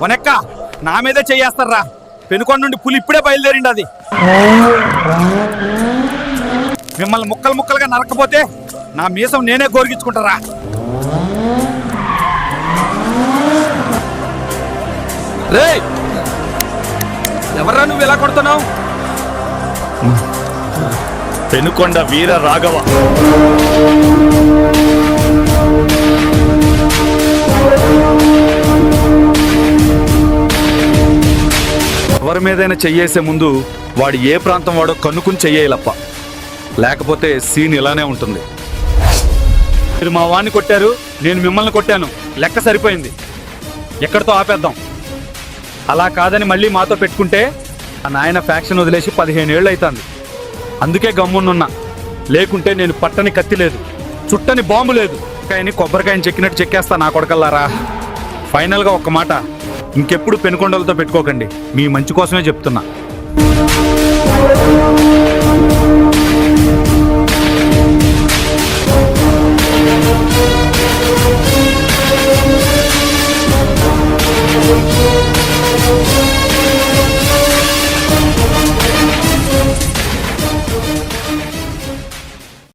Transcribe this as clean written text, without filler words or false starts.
వనెక్క నా మీదే చెయ్యేస్తారా. పెనుకొండ నుండి పులి ఇప్పుడే బయలుదేరిండి. అది మిమ్మల్ని ముక్కలు ముక్కలుగా నరకపోతే నా మీసం నేనే గోరిగించుకుంటారా. రే ఎవర్రా నువ్వు ఇలా కొడుతున్నావు? పెనుకొండ వీర రాఘవ. ఎవరి మీదైనా చెయ్యేసే ముందు వాడు ఏ ప్రాంతం వాడో కన్నుకుని చెయ్యాలప్ప, లేకపోతే సీన్ ఇలానే ఉంటుంది. మీరు మా వాడిని కొట్టారు, నేను మిమ్మల్ని కొట్టాను, లెక్క సరిపోయింది, ఎక్కడితో ఆపేద్దాం. అలా కాదని మళ్ళీ మాతో పెట్టుకుంటే ఆ నాయన ఫ్యాక్షన్ వదిలేసి 15 ఏళ్ళు అవుతుంది. అందుకే గమ్మునున్నా. లేకుంటే నేను పట్టని కత్తి లేదు, చుట్టని బాంబు లేదు, కాయని కొబ్బరికాయని చెక్కినట్టు చెక్కేస్తా నా కొడకల్లారా. ఫైనల్గా ఒక్క మాట, ఇంకెప్పుడు పెనుకొండలతో పెట్టుకోకండి. మీ మంచి కోసమే చెప్తున్నా.